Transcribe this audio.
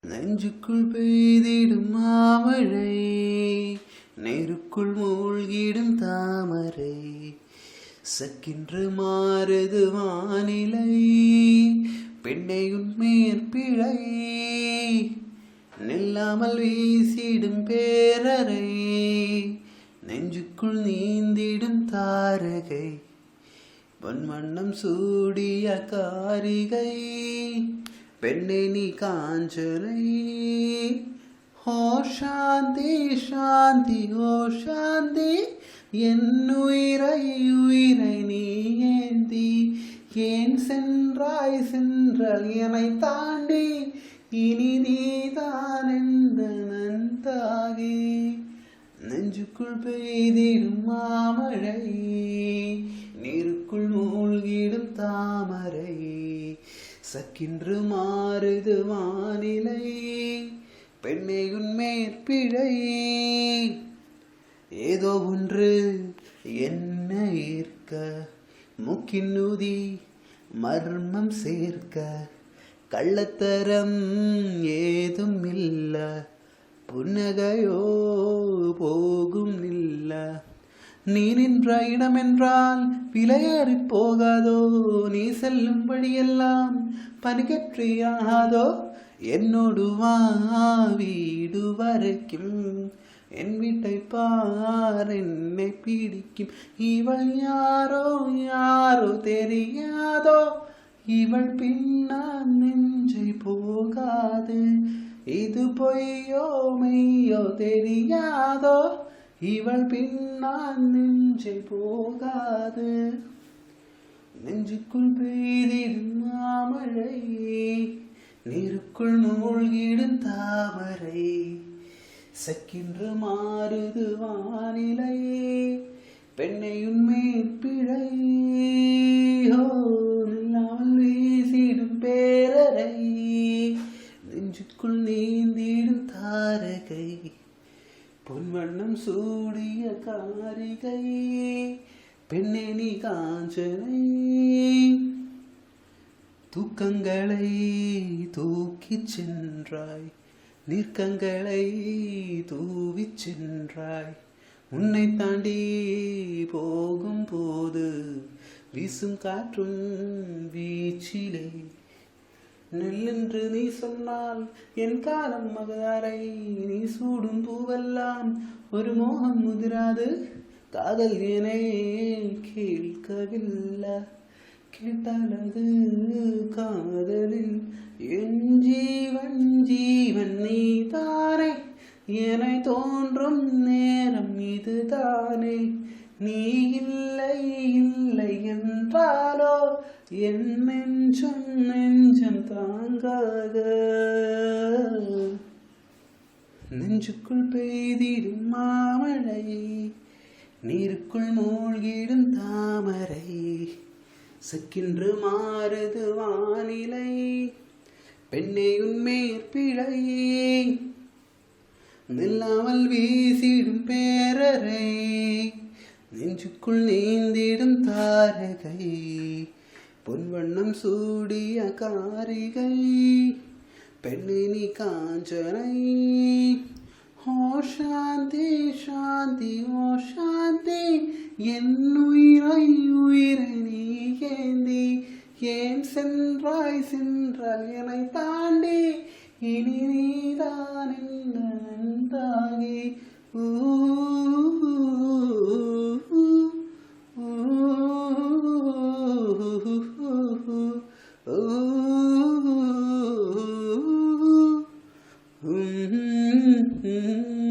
நெஞ்சுக்குள் பெய்திடும் மாமழை, நெருக்குள் மூழ்கிடும் தாமரை, சக்கின்று மாறுது வானிலை, பெண்ணை உன்மேற்பிழை, நில்லாமல் வீசிடும் பேரறை, நெஞ்சுக்குள் நீந்திடும் தாரகை, பொன்வண்ணம் சூடிய காரிகை, பெண்ணே நீ காஞ்சனை. ஓ சாந்தி சாந்தி ஓ சாந்தி, என் உயிரை உயிரை நீ ஏந்தி, ஏன் சென்றாய் சென்றால் என்னை தாண்டி, இனி நீதான் எந்த நந்தாகி. நெஞ்சுக்குள் பெய்திடும் மாமழை, நீருக்குள் மூழ்கிடும் தாமரை, சக்கின்று மாறுது வானிலை, பெண்ணை உன்மேற்பிழை. ஏதோ ஒன்று என்ன ஈர்க்க, மூக்கின் நூதி மர்மம் சேர்க்க, கள்ளத்தரம் ஏதும் இல்ல, புன்னகையோ போகும் இல்ல. நீ நின்ற இடமென்றால் விலையேறி போகாதோ, நீ செல்லும் வழியெல்லாம் பனிக்கற்றியாதோ. என்னோடு வா வீடு வரைக்கும், என் வீட்டை பார் என்னை பிடிக்கும். இவள் யாரோ யாரோ தெரியாதோ, இவள் பின்னா நெஞ்சை போகாது. இது பொய்யோ மெய்யோ தெரியாதோ, இவள் பின்னால் நெஞ்சை போகாது. நெஞ்சுக்குள் பெய்திடும் மாமழை, நீருக்குள் மூழ்கிடும் தாமரை, சக்கின்று மாறுது வானிலை, பெண்ணை உன்மேற்பிழை. இல்லாமல் வீசிடும் பேரறை, நெஞ்சுக்குள் நீந்திடும் தாரகை, பொன்வண்ணம் சூடிய காரிகை, பெண்ணே நீ காஞ்சனை. தூக்கங்களை தூக்கிச் சென்றாய், நீர்க்கங்களை தூவிச் சென்றாய், உன்னை தாண்டி போகும் போது வீசும் காற்றும் வீச்சிலே. நெல்லென்று நீ சொன்னால் என் காலம் மகாரை, நீ சூடும் பூவெல்லாம் ஒரு மோகம் முதிராது. காதல் என கேட்கவில்லை, கேட்டாலது காதலில். என் ஜீவன் ஜீவன் நீ தானே, என தோன்றும் நேரம் இது தானே. நீ இல்லை இல்லை என்றாலோ, என் நெஞ்சம் நெஞ்சம் தாங்காத. நெஞ்சுக்குள் பெய்திடும் மாமழை, நீருக்குள் மூழ்கிடும் தாமரை, சக்கின்று மாறுது வானிலை, பெண்ணே உன்மேற்பிழை. நில்லாமல் வீசிடும் பேரறை, நெஞ்சுக்குள் நீந்திடும் தாரகை, பொன்வண்ணம் சூடிய காரிகை, பெண்ணே நீ காஞ்சனை. ஓ சாந்தி சாந்தி ஓ சாந்தி, என் உயிரை உயிரை நீ ஏந்தி, ஏன் சென்றாய் சென்றால் என்னை தாண்டி, இனி நீதான் என்ன நந்தாகி. Mm-hmm.